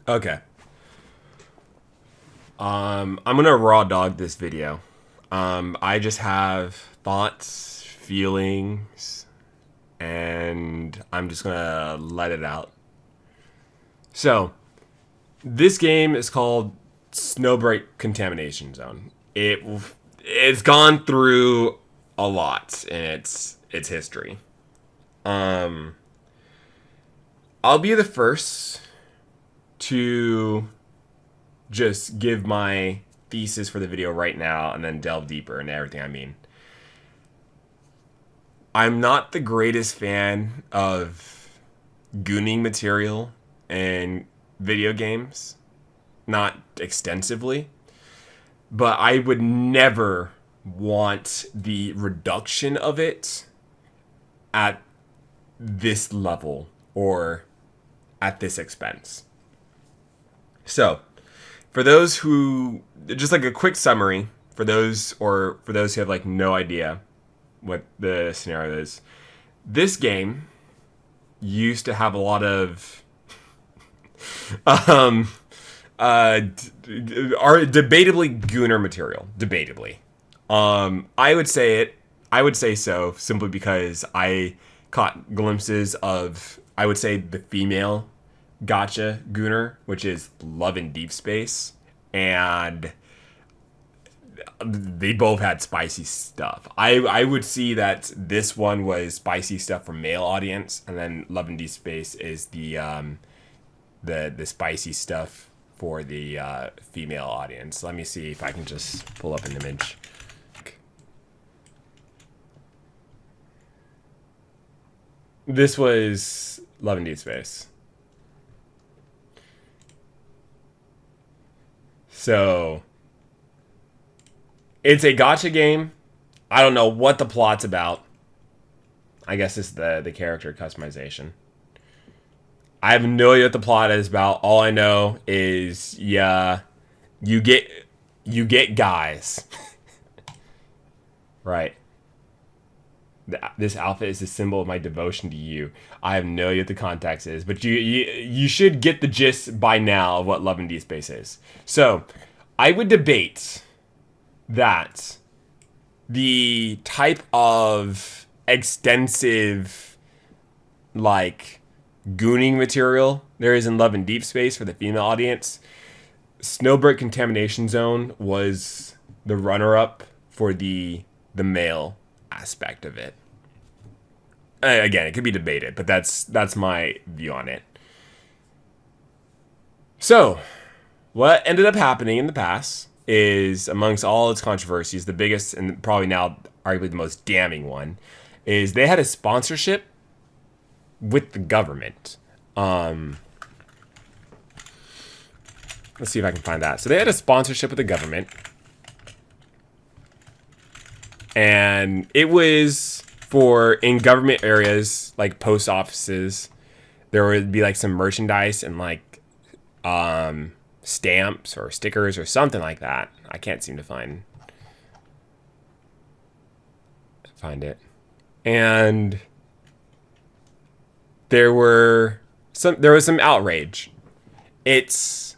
Okay. I'm gonna raw dog this video. I just have thoughts, feelings, and I'm just gonna let it out. So, this game is called Snowbreak Contamination Zone. It's gone through a lot in its history. Um, I'll be the first to just give my thesis for the video right now and then delve deeper into everything I mean. I'm not the greatest fan of gooning material in video games, not extensively, but I would never want the reduction of it at this level or at this expense. So, for those who, just like a quick summary for those who have like no idea what the scenario is, this game used to have a lot of are debatably gooner material. Debatably, I would say it. I would say so simply because I caught glimpses of, I would say, the female gotcha gooner, which is Love in Deep Space, and they both had spicy stuff. I would see that this one was spicy stuff for male audience, and then Love in Deep Space is the spicy stuff for the female audience. Let me see if I can just pull up an image. This was Love in Deep Space. So it's a gotcha game. I don't know what the plot's about. I guess it's the character customization. I have no idea what the plot is about. All I know is, yeah, you get guys. Right. This outfit is a symbol of my devotion to you. I have no idea what the context is, but you should get the gist by now of what Love and Deep Space is. So, I would debate that the type of extensive, like, gooning material there is in Love and Deep Space for the female audience, Snowbreak Contamination Zone was the runner-up for the male aspect of it. Again, it could be debated, but that's my view on it. So, what ended up happening in the past is, amongst all its controversies, the biggest and probably now arguably the most damning one is they had a sponsorship with the government. Let's see if I can find that. So they had a sponsorship with the government, and it was for in government areas like post offices. There would be like some merchandise and like stamps or stickers or something like that. I can't seem to find it. And there was some outrage. It's,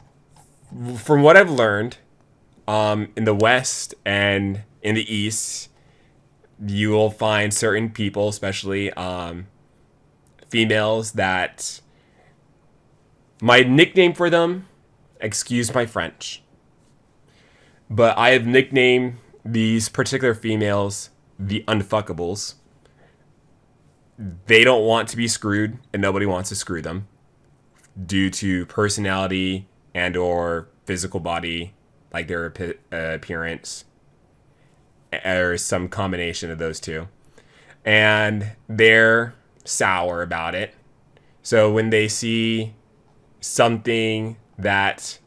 from what I've learned, in the West and in the East, you will find certain people, especially females, that my nickname for them, excuse my French, but I have nicknamed these particular females the unfuckables. They don't want to be screwed, and nobody wants to screw them due to personality and or physical body, like their appearance, or some combination of those two. And they're sour about it. So when they see something that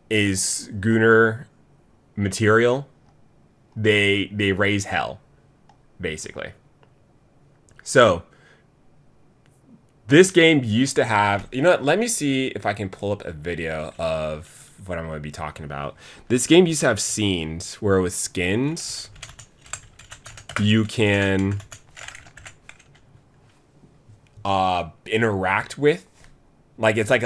is gooner material, they raise hell, basically. So this game used to have, you know what, let me see if I can pull up a video of what I'm going to be talking about. This game used to have scenes where with skins, you can interact with, like, it's like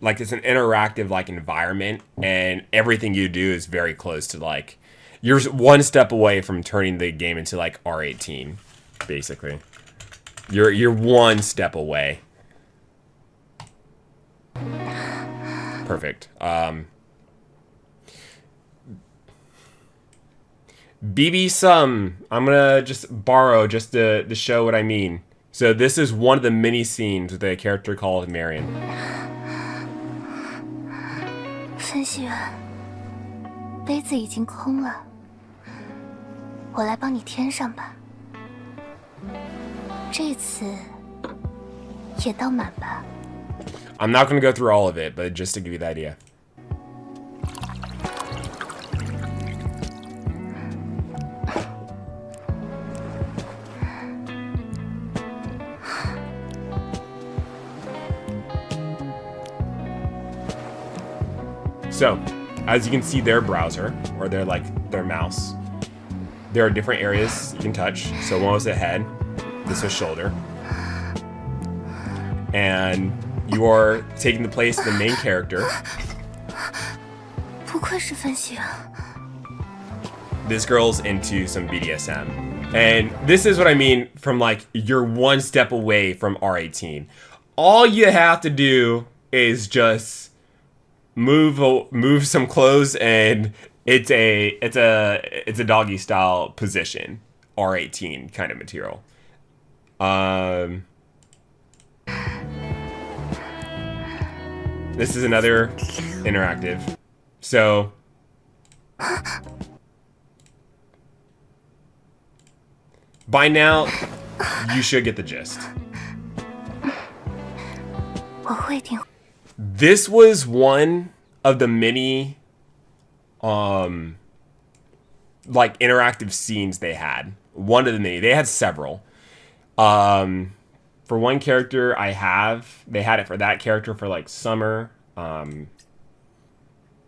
like it's an interactive like environment, and everything you do is very close to like you're one step away from turning the game into like R18, basically. You're one step away. Perfect. BB Sum. I'm gonna just borrow just to show what I mean. So this is one of the mini scenes with a character called Marion. 分析员，杯子已经空了，我来帮你添上吧。这次也倒满吧。I'm not gonna go through all of it, but just to give you the idea. So, as you can see their browser, or their mouse, there are different areas you can touch. So one was the head, this was shoulder. And you are taking the place of the main character. 不愧是分析员。 This girl's into some BDSM. And this is what I mean from like, you're one step away from R18. All you have to do is just move some clothes, and it's a doggy style position, R18 kind of material. This is another interactive. So by now you should get the gist. 我会听。 This was one of the many like interactive scenes they had. One of the many. They had several. For one character they had it for that character for like summer.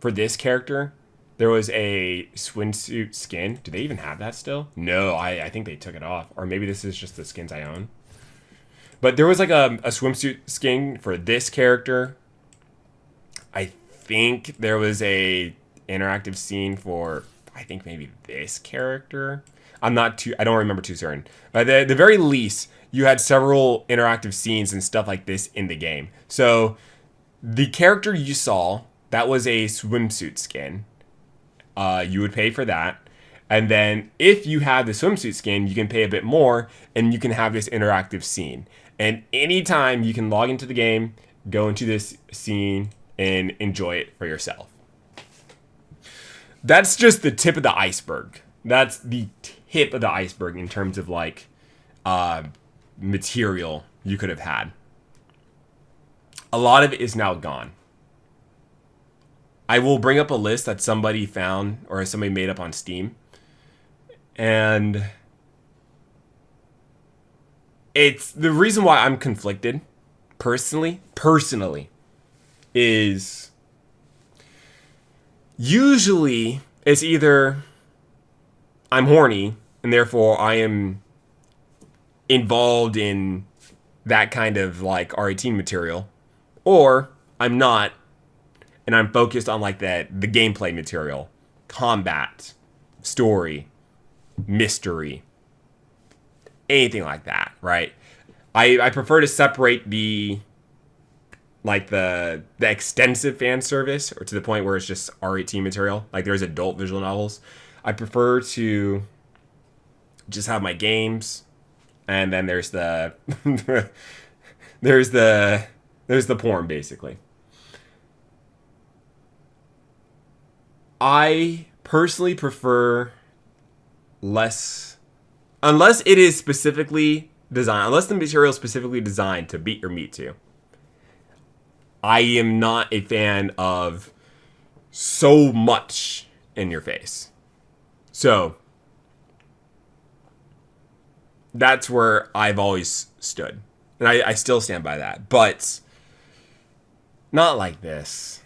For this character, there was a swimsuit skin. Do they even have that still? No, I think they took it off. Or maybe this is just the skins I own. But there was like a swimsuit skin for this character. I think there was a interactive scene for, I think maybe this character. I don't remember too certain. But at the very least, you had several interactive scenes and stuff like this in the game. So the character you saw, that was a swimsuit skin. You would pay for that. And then if you have the swimsuit skin, you can pay a bit more and you can have this interactive scene. And anytime you can log into the game, go into this scene, and enjoy it for yourself. That's just the tip of the iceberg. That's the tip of the iceberg in terms of like material you could have had. A lot of it is now gone. I will bring up a list that somebody found or somebody made up on Steam. And it's the reason why I'm conflicted personally is usually it's either I'm horny and therefore I am involved in that kind of like R18 material, or I'm not and I'm focused on like the gameplay material, combat, story, mystery, anything like that, right? I prefer to separate the extensive fan service, or to the point where it's just R18 material. Like there's adult visual novels. I prefer to just have my games, and then there's the there's the porn basically. I personally prefer less, unless it is specifically designed, unless the material is specifically designed to beat your meat to. I am not a fan of so much in your face. So that's where I've always stood. And I still stand by that. But not like this.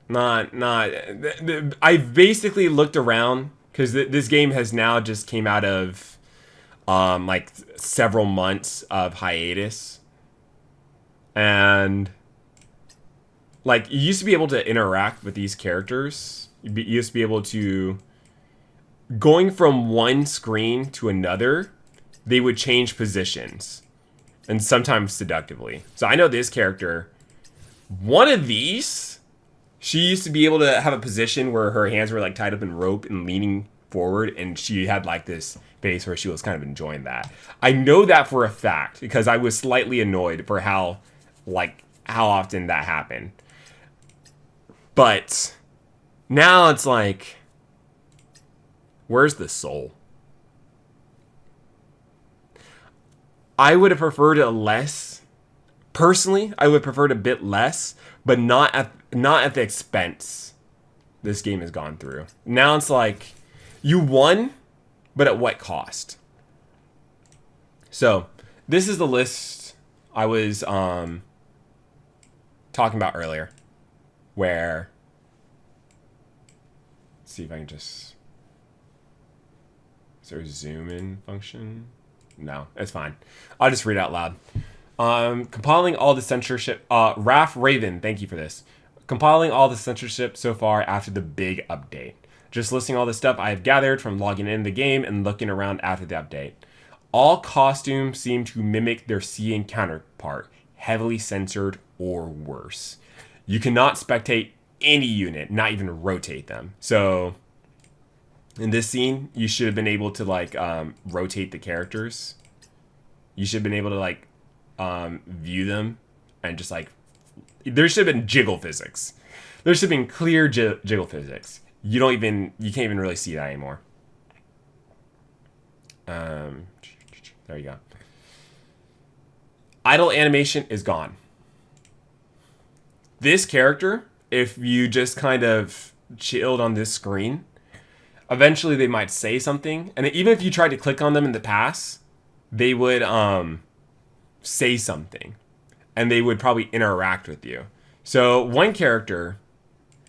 I've basically looked around, because this game has now just came out of like several months of hiatus. And like you used to be able to interact with these characters. You used to be able to going from one screen to another. They would change positions, and sometimes seductively. So I know this character. One of these, she used to be able to have a position where her hands were like tied up in rope and leaning forward, and she had like this face where she was kind of enjoying that. I know that for a fact because I was slightly annoyed for how often that happened. But now it's like, where's the soul? I would have preferred a less. Personally, I would prefer it a bit less, but not at the expense this game has gone through. Now it's like, you won, but at what cost? So, this is the list I was talking about earlier, where, let's see if I can just, is there a zoom in function? No, it's fine. I'll just read it out loud. Compiling all the censorship. Raph Raven, thank you for this. Compiling all the censorship so far after the big update. Just listing all the stuff I have gathered from logging in the game and looking around after the update. All costumes seem to mimic their CN counterpart, heavily censored or worse. You cannot spectate any unit, not even rotate them. So, in this scene, you should have been able to like rotate the characters. You should have been able to like view them and just like, there should have been jiggle physics. There should have been clear jiggle physics. You can't even really see that anymore. There you go. Idle animation is gone. This character, if you just kind of chilled on this screen, eventually they might say something, and even if you tried to click on them in the past, they would say something, and they would probably interact with you. So one character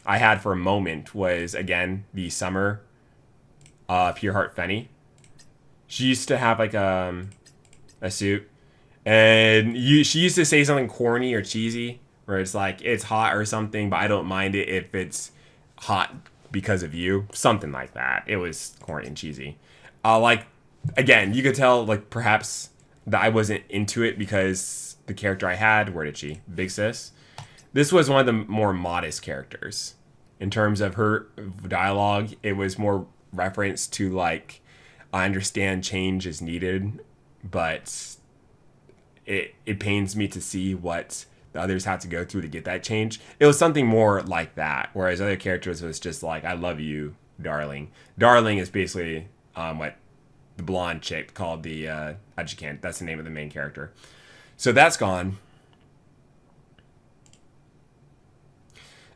I had for a moment was, again, the Summer Pureheart Fenny. She used to have like a suit, and she used to say something corny or cheesy, where it's like, it's hot or something, but I don't mind it if it's hot because of you. Something like that. It was corny and cheesy. Like, again, you could tell, like, perhaps that I wasn't into it because the character I had, where did she? Big Sis. This was one of the more modest characters. In terms of her dialogue, it was more reference to, like, I understand change is needed, but it pains me to see what the others had to go through to get that change. It was something more like that, whereas other characters was just like, I love you, darling. Darling is basically what the blonde chick called the adjuvant. That's the name of the main character. So that's gone.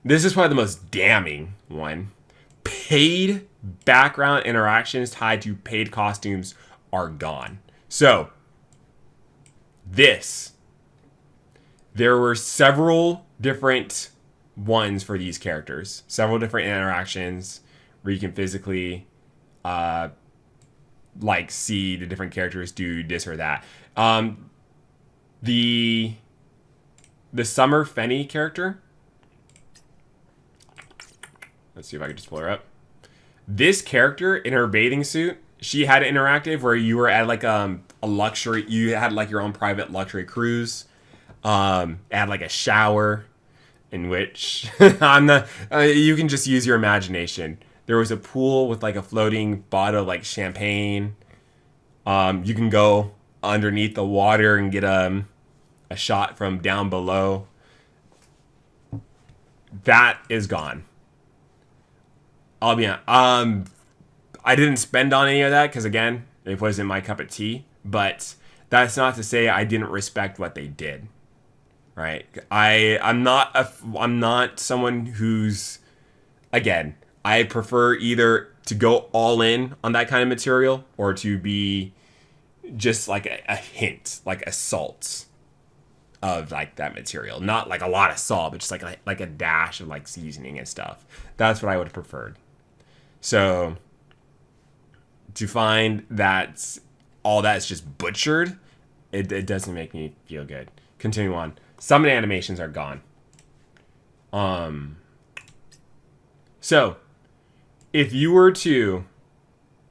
This is probably the most damning one. Paid background interactions tied to paid costumes are gone. So, there were several different ones for these characters. Several different interactions where you can physically like see the different characters do this or that. The Summer Fenny character. Let's see if I can just pull her up. This character in her bathing suit, she had an interactive where you were at like a luxury, you had like your own private luxury cruise. Had like a shower in which you can just use your imagination. There was a pool with like a floating bottle of like champagne. You can go underneath the water and get a shot from down below. That is gone. I'll be honest. I didn't spend on any of that because, again, it wasn't my cup of tea. But that's not to say I didn't respect what they did. Right? I'm not someone who's, again, I prefer either to go all in on that kind of material or to be just like a hint, like a salt of like that material. Not like a lot of salt, but just like a dash of like seasoning and stuff. That's what I would have preferred. So to find that all that is just butchered, it doesn't make me feel good. Continue on. Summon animations are gone. So, if you were to,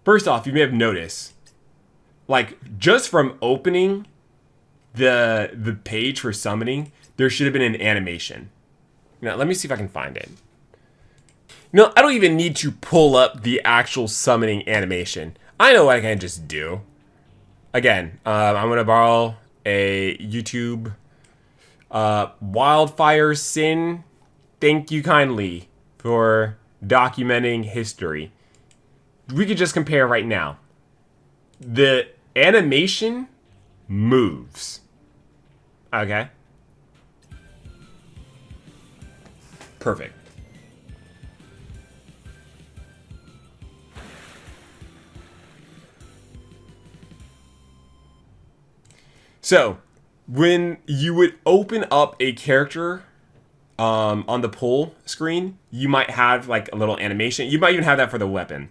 first off, you may have noticed, like, just from opening the page for summoning, there should have been an animation. Now, let me see if I can find it. No, I don't even need to pull up the actual summoning animation. I know what I can just do. Again, I'm going to borrow a YouTube Wildfire Sin. Thank you kindly for documenting history. We could just compare right now. The animation moves. Okay. Perfect. So, when you would open up a character on the pull screen, you might have like a little animation. You might even have that for the weapon.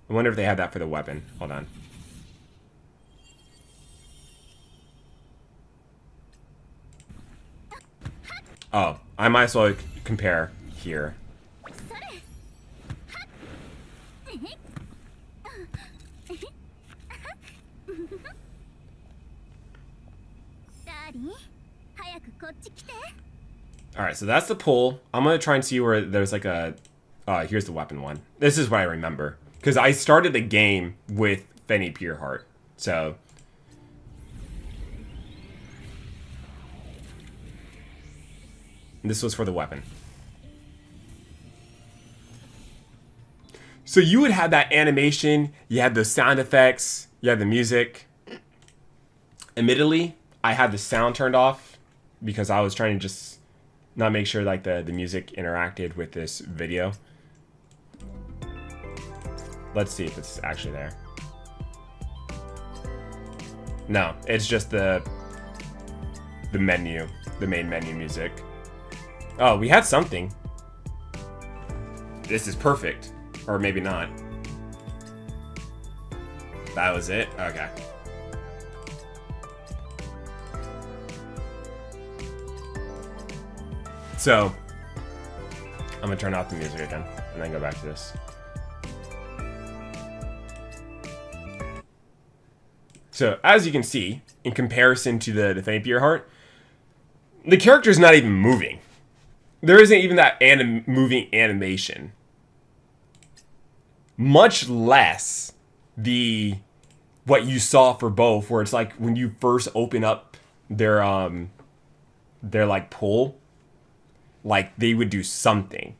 I wonder if they have that for the weapon. Hold on. Oh, I might as well compare here. Alright, so that's the pull. I'm going to try and see where there's like a... here's the weapon one. This is what I remember. Because I started the game with Fenny Pureheart. So... this was for the weapon. So you would have that animation, you had the sound effects, you had the music. Admittedly, I had the sound turned off because I was trying to just not make sure like the music interacted with this video. Let's see if it's actually there. No, it's just the menu, the main menu music. Oh, we had something. This is perfect. Or maybe not. That was it? Okay. So, I'm gonna turn off the music again, and then go back to this. So, as you can see, in comparison to the Fenny Pureheart, the character's not even moving. There isn't even that moving animation. Much less what you saw for both, where it's like when you first open up their like pull, like they would do something,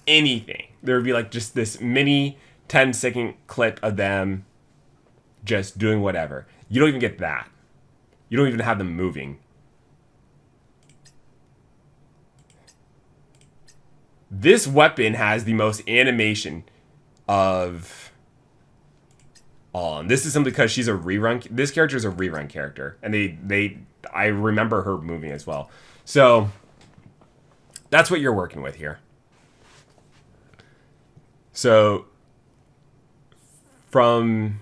anything. There would be like just this mini 10-second clip of them just doing whatever. You don't even get that. You don't even have them moving. This weapon has the most animation of all. And this is simply because she's a rerun. This character is a rerun character, and I remember her moving as well. So that's what you're working with here. So from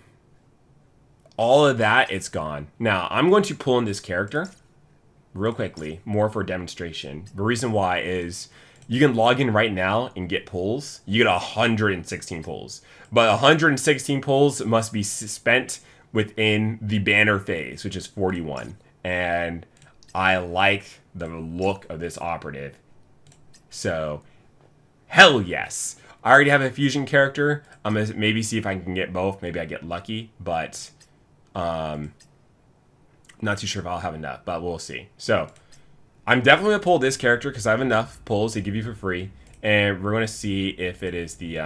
all of that, it's gone. Now I'm going to pull in this character real quickly, more for demonstration. The reason why is you can log in right now and get pulls. You get 116 pulls. But 116 pulls must be spent within the banner phase, which is 41. And I like the look of this operative. So, hell yes. I already have a fusion character. I'm going to maybe see if I can get both. Maybe I get lucky. But, not too sure if I'll have enough. But we'll see. So, I'm definitely going to pull this character because I have enough pulls to give you for free. And we're going to see if it is the...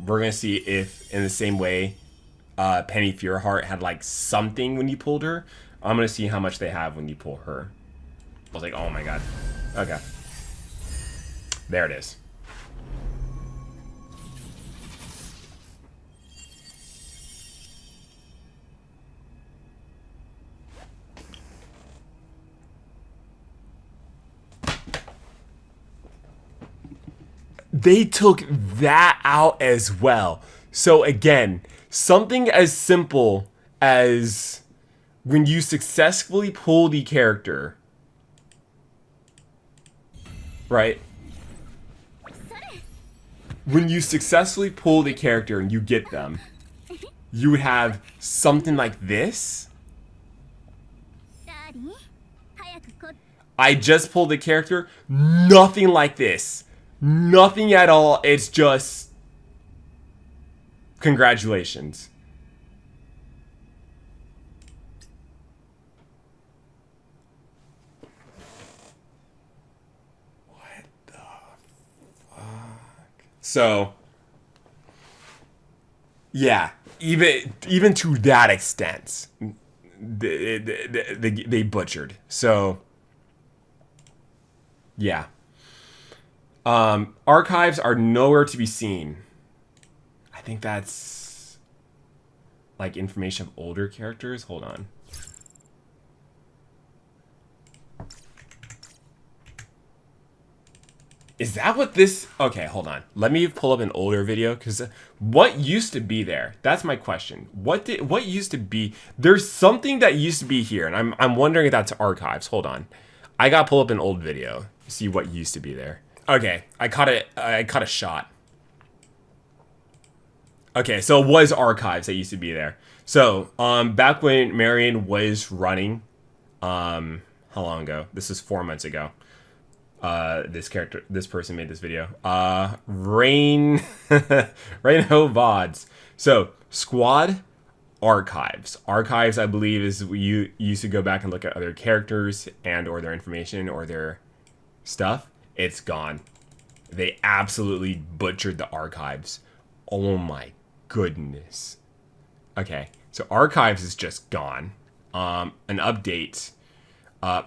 we're going to see if, in the same way, Penny Pureheart had, like, something when you pulled her. I'm going to see how much they have when you pull her. I was like, oh my god. Okay. There it is. They took that out as well. So again, something as simple as when you successfully pull the character, right? When you successfully pull the character and you get them, you would have something like this. I just pulled the character, nothing like this. Nothing at all. It's just congratulations. What the fuck? So, yeah, even to that extent, they butchered. So, yeah. Archives are nowhere to be seen. I think that's like information of older characters. Hold on. Is that what this... Okay, hold on. Let me pull up an older video, because what used to be there? That's my question. What used to be... There's something that used to be here, and I'm wondering if that's archives. Hold on. I gotta pull up an old video to see what used to be there. Okay, I caught a shot. Okay, so it was archives that used to be there. So, back when Marion was running, how long ago? This is 4 months ago. This person made this video. Rain Ho VODs. So, squad archives. Archives, I believe, is you used to go back and look at other characters and or their information or their stuff. It's gone. They absolutely butchered the archives. Oh my goodness. Okay, so archives is just gone. An update.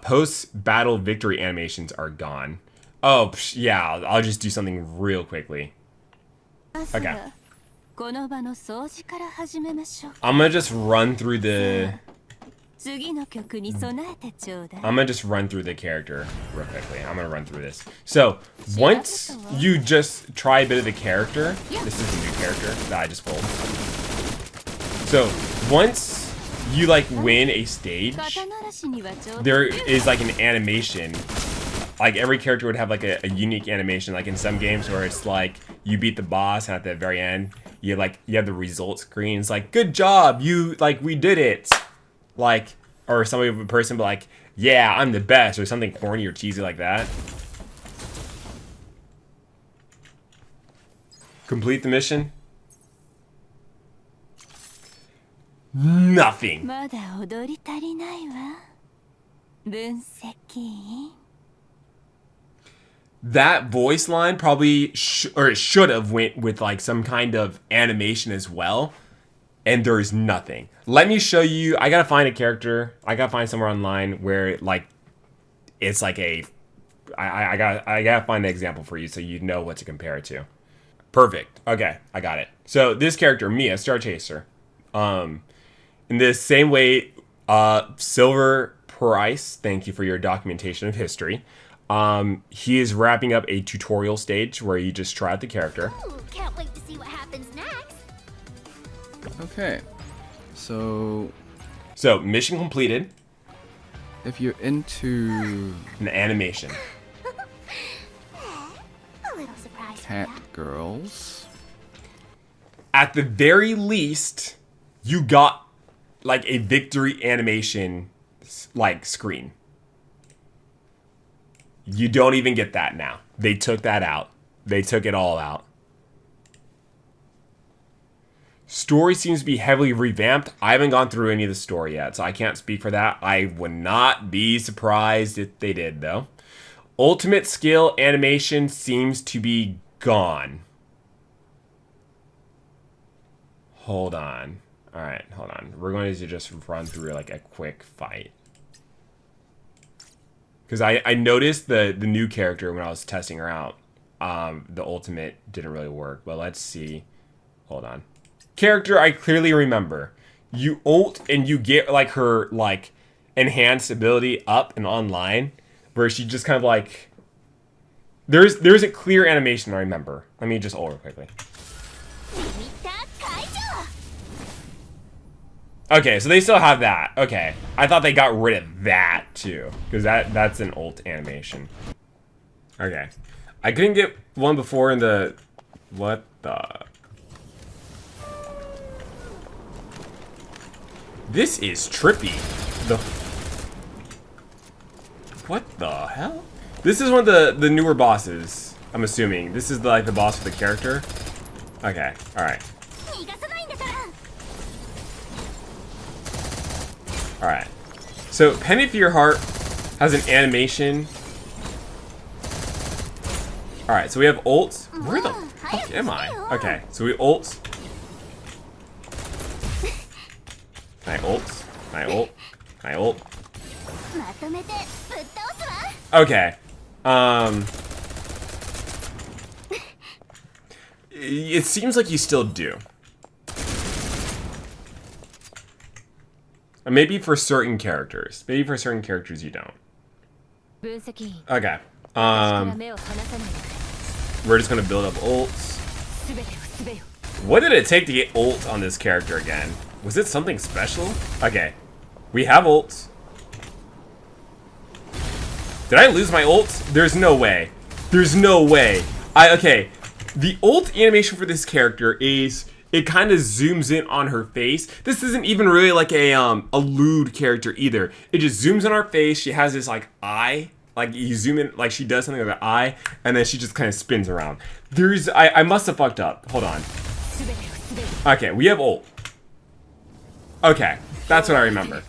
Post-battle victory animations are gone. Oh, yeah, I'll just do something real quickly. Okay. I'm gonna just run through the... I'm gonna just run through the character real quickly. I'm gonna run through this. So, once you just try a bit of the character... This is the new character that I just pulled. So, once you like win a stage, there is like an animation. Like every character would have like a unique animation. Like in some games where it's like you beat the boss and at the very end you have the result screen. It's like, good job, we did it. Like, or somebody with a person be like, yeah, I'm the best, or something corny or cheesy like that. Complete the mission. Nothing. That voice line probably or it should have went with like some kind of animation as well, and there's nothing. Let me show you. I gotta find a character. I gotta find somewhere online where like it's like a. I gotta find an example for you so you know what to compare it to. Perfect. Okay, I got it. So this character, Mia, Star Chaser. In the same way, Silver Price, thank you for your documentation of history. He is wrapping up a tutorial stage where you just try out the character. Ooh, can't wait to see what happens next. Okay, so mission completed. if you're into An animation. A little surprise. cat girls, At the very least, you got like a victory animation like screen. You don't even get that now. They took that out. They took it all out. Story seems to be heavily revamped. I haven't gone through any of the story yet, so I can't speak for that. I would not be surprised if they did, though. Ultimate skill animation seems to be gone. Hold on. Alright, hold on. We're going to just run through like a quick fight. Because I noticed the new character when I was testing her out. The ultimate didn't really work. But let's see. Hold on. Character I clearly remember. You ult and you get like her like enhanced ability up and online. Where she just kind of like... There's a clear animation I remember. Let me just ult real quickly. Okay, so they still have that. Okay. I thought they got rid of that too. Because that's an ult animation. Okay. I couldn't get one before in the... What the... This is trippy. The... What the hell? This is one of the newer bosses, I'm assuming. This is like the boss for the character. Okay, alright. Alright. So, Penny for Your Heart has an animation. Alright, so we have ult. Where the fuck am I? Okay, so we ult. Can I ult? Can I ult? Can I ult? Okay. It seems like you still do. Maybe for certain characters. Maybe for certain characters you don't. Okay. We're just gonna build up ults. What did it take to get ult on this character again? Was it something special? Okay. We have ults. Did I lose my ult? There's no way. There's no way. Okay. The ult animation for this character is... It kind of zooms in on her face. This isn't even really like a lewd character either. It just zooms in her face. She has this like eye, like you zoom in, like she does something with the eye, and then she just kind of spins around. I must have fucked up. Hold on. Okay, we have ult. Okay, that's what I remember.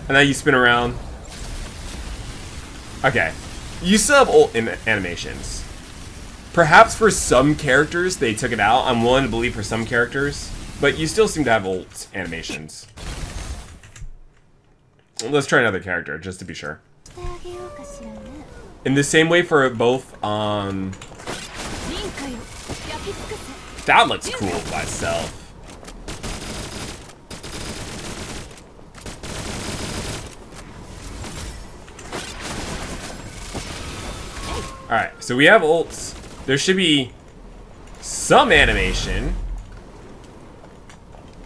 And then you spin around. Okay, you still have ult in animations. Perhaps for some characters they took it out. I'm willing to believe for some characters, but you still seem to have ult animations. Let's try another character just to be sure. In the same way for both, that looks cool by itself. Alright, so we have ults. There should be some animation.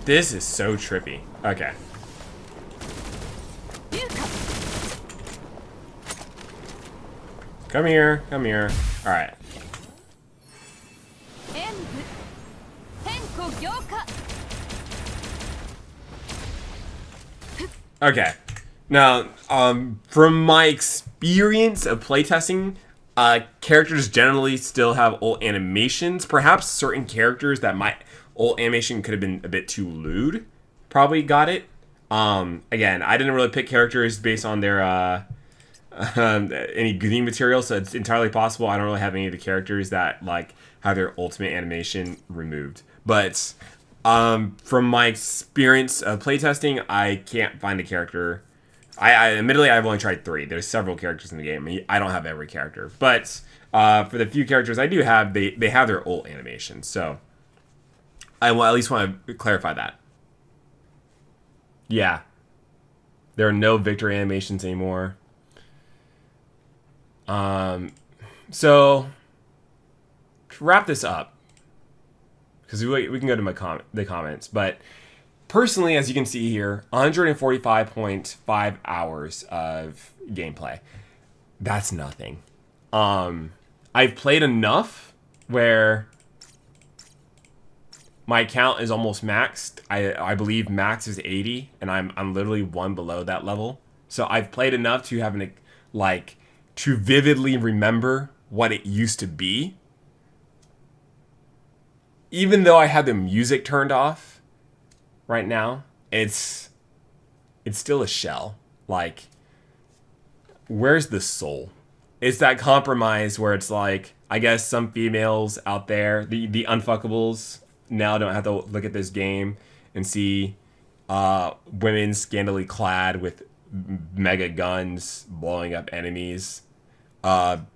This is so trippy. Okay. Come here, come here. Alright. Okay. Now, from my experience of playtesting, characters generally still have ult animations. Perhaps certain characters that might ult animation could have been a bit too lewd probably got it. Again, I didn't really pick characters based on their any game material, so it's entirely possible I don't really have any of the characters that like have their ultimate animation removed. But from my experience of playtesting, I can't find a character. I admittedly, I've only tried 3. There's several characters in the game. I don't have every character. But for the few characters I do have, they have their ult animation. So I at least want to clarify that. Yeah. There are no victory animations anymore. So to wrap this up, because we can go to the comments, but... Personally, as you can see here, 145.5 hours of gameplay. That's nothing. I've played enough where my account is almost maxed. I believe max is 80, and I'm literally one below that level. So I've played enough to have to vividly remember what it used to be. Even though I had the music turned off. Right now, it's still a shell. Like, where's the soul? It's that compromise where it's like, I guess some females out there, the unfuckables, now don't have to look at this game and see women scantily clad with mega guns blowing up enemies. At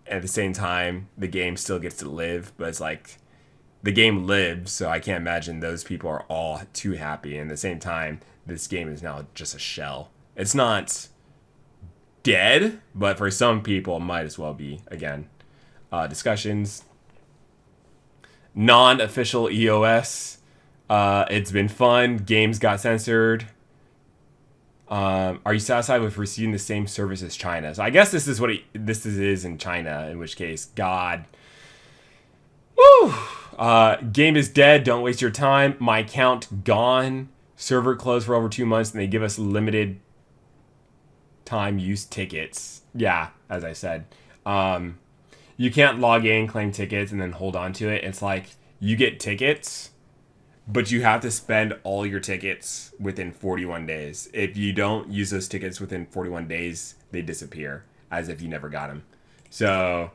the same time, the game still gets to live, but it's like... The game lives, so I can't imagine those people are all too happy. And at the same time, this game is now just a shell. It's not dead, but for some people, it might as well be. Again, discussions. Non-official EOS. It's been fun. Games got censored. Are you satisfied with receiving the same service as China? So I guess this is what this is in China, in which case, God. Woo! Game is dead. Don't waste your time. My account gone. Server closed for over 2 months, and they give us limited time use tickets. Yeah, as I said. You can't log in, claim tickets, and then hold on to it. It's like you get tickets, but you have to spend all your tickets within 41 days. If you don't use those tickets within 41 days, they disappear as if you never got them. So,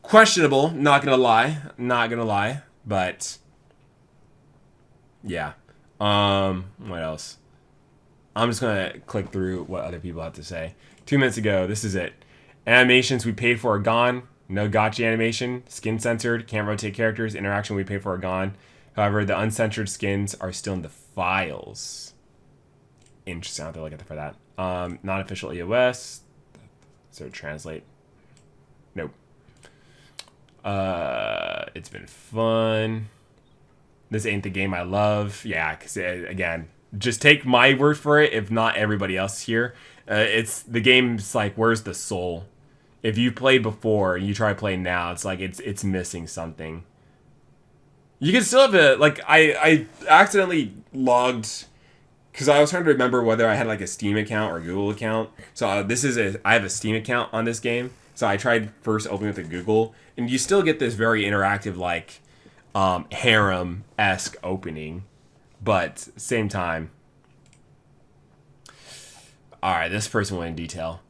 questionable, not gonna lie, but yeah. What else? I'm just gonna click through what other people have to say. 2 minutes ago, this is it. Animations we paid for are gone. No gotcha animation. Skin censored. Can't rotate characters. Interaction we paid for are gone. However, the uncensored skins are still in the files. Interesting. I'll have to look at for that. Non-official EOS. So translate. Nope. It's been fun. This ain't the game I love. Yeah, because again, just take my word for it. If not everybody else here, it's the game's like, where's the soul? If you played before and you try playing now, it's like it's missing something. You can still have a like. I accidentally logged because I was trying to remember whether I had like a Steam account or a Google account. So I have a Steam account on this game. So I tried first opening with the Google, and you still get this very interactive like harem-esque opening, but same time. All right, this person went in detail.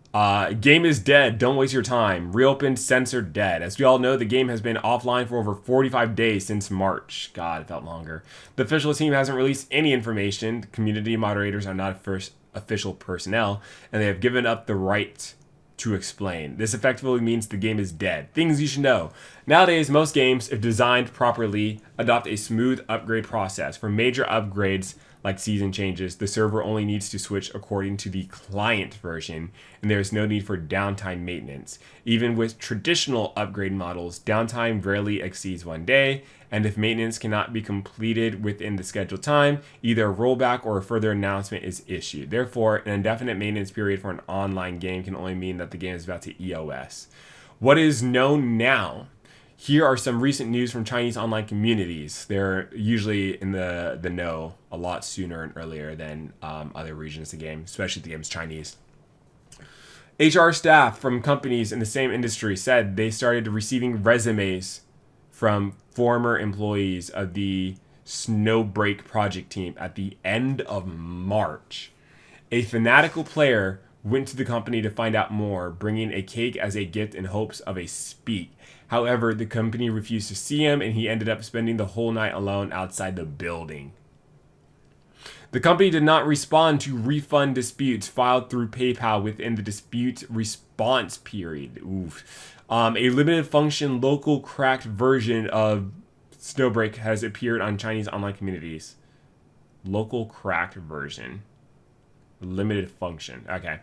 Game is dead. Don't waste your time. Reopened, censored, dead. As we all know, the game has been offline for over 45 days since March. God, it felt longer. The official team hasn't released any information. The community moderators are not official personnel, and they have given up the right to explain. This effectively means the game is dead. Things you should know. Nowadays, most games, if designed properly, adopt a smooth upgrade process. For major upgrades, like season changes, the server only needs to switch according to the client version, and there is no need for downtime maintenance. Even with traditional upgrade models, downtime rarely exceeds 1 day, and if maintenance cannot be completed within the scheduled time, either a rollback or a further announcement is issued. Therefore, an indefinite maintenance period for an online game can only mean that the game is about to EOS. What is known now? Here are some recent news from Chinese online communities. They're usually in the know a lot sooner and earlier than other regions of the game, especially if the game's Chinese. HR staff from companies in the same industry said they started receiving resumes from former employees of the Snowbreak project team at the end of March. A fanatical player went to the company to find out more, bringing a cake as a gift in hopes of a speak. However, the company refused to see him, and he ended up spending the whole night alone outside the building. The company did not respond to refund disputes filed through PayPal within the dispute response period. Oof. A limited function local cracked version of Snowbreak has appeared on Chinese online communities. Local cracked version. Limited function. Okay.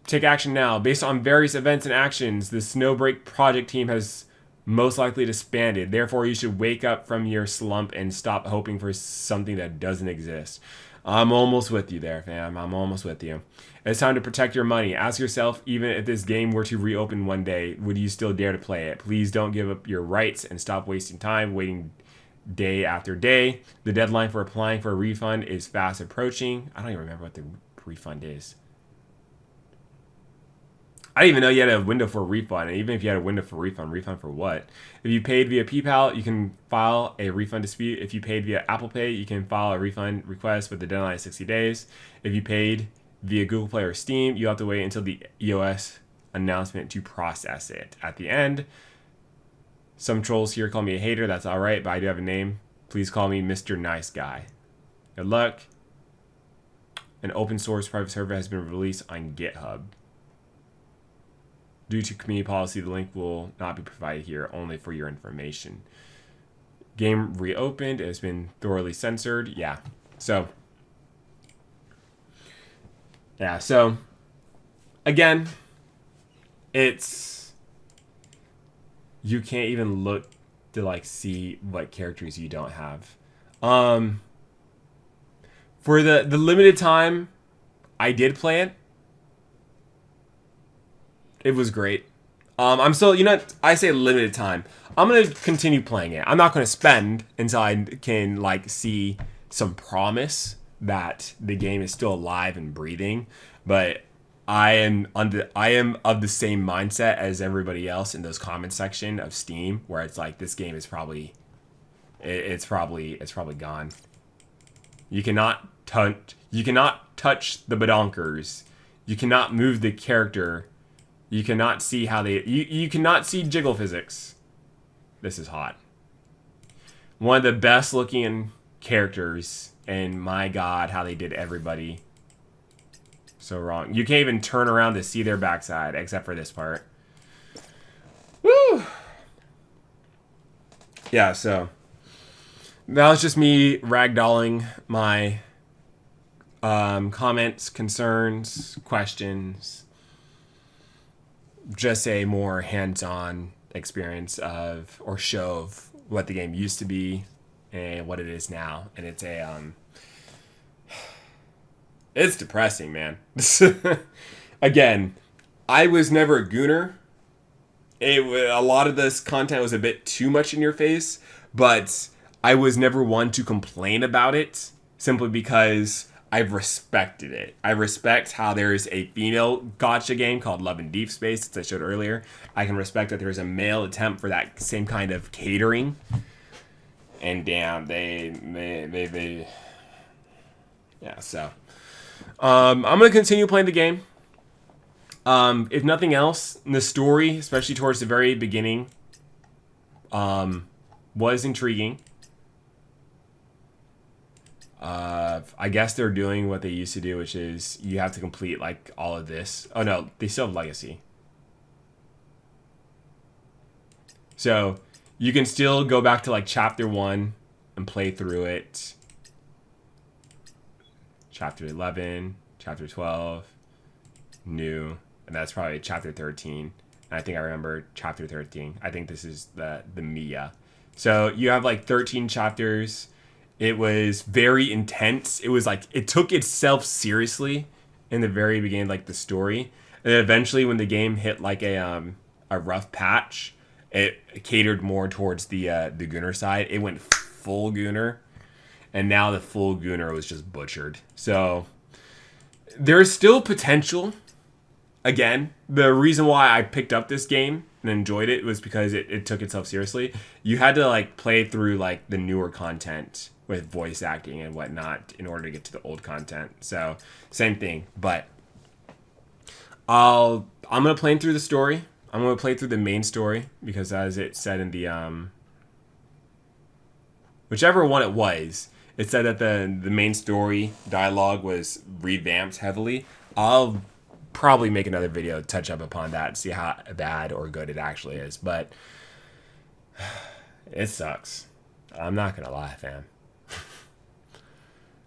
Take action now. Based on various events and actions, the Snowbreak project team has most likely disbanded. Therefore, you should wake up from your slump and stop hoping for something that doesn't exist. I'm almost with you there, fam. I'm almost with you. It's time to protect your money. Ask yourself, even if this game were to reopen one day, would you still dare to play it? Please don't give up your rights and stop wasting time waiting day after day. The deadline for applying for a refund is fast approaching. I don't even remember what the refund is. I didn't even know you had a window for a refund. And even if you had a window for refund for what? If you paid via PayPal, you can file a refund dispute. If you paid via Apple Pay, you can file a refund request with the deadline of 60 days. If you paid via Google Play or Steam, you have to wait until the EOS announcement to process it. At the end, some trolls here call me a hater. That's all right, but I do have a name. Please call me Mr. Nice Guy. Good luck. An open source private server has been released on GitHub. Due to community policy, the link will not be provided here, only for your information. Game reopened. It has been thoroughly censored. Yeah. So, again, it's... You can't even look to, like, see what characters you don't have. For the limited time I did play it, it was great. I'm still, I say limited time. I'm going to continue playing it. I'm not going to spend until I can, like, see some promise that the game is still alive and breathing. But I am of the same mindset as everybody else in those comment section of Steam, where it's like, this game is probably, it's probably gone. You cannot touch the badonkers. You cannot move the character. You cannot see how they... You cannot see jiggle physics. This is hot. One of the best looking characters. And my god, how they did everybody so wrong. You can't even turn around to see their backside. Except for this part. Woo! Yeah, so... That was just me ragdolling my comments, concerns, questions... Just a more hands-on experience of, or show of, what the game used to be and what it is now. And it's it's depressing, man. Again, I was never a gooner. A lot of this content was a bit too much in your face, but I was never one to complain about it, simply because I've respected it. I respect how there's a female gacha game called Love in Deep Space, as I showed earlier. I can respect that there's a male attempt for that same kind of catering. And damn, they yeah, so. I'm going to continue playing the game. If nothing else, the story, especially towards the very beginning, was intriguing. I guess they're doing what they used to do, which is you have to complete like all of this. Oh no, they still have Legacy. So you can still go back to like chapter 1 and play through it. Chapter 11, chapter 12, new, and that's probably chapter 13. And I think I remember chapter 13. I think this is the Mia. So you have like 13 chapters. It was very intense. It was like, it took itself seriously in the very beginning, like the story. And then eventually when the game hit like a rough patch, it catered more towards the gooner side. It went full gooner. And now the full gooner was just butchered. So there's still potential. Again, the reason why I picked up this game and enjoyed it was because it took itself seriously. You had to like play through like the newer content with voice acting and whatnot in order to get to the old content. So same thing, but I'm gonna play through the story. I'm gonna play through the main story because as it said in the whichever one it was, it said that the main story dialogue was revamped heavily. I'll probably make another video to touch up upon that and see how bad or good it actually is, but it sucks. I'm not gonna lie, fam.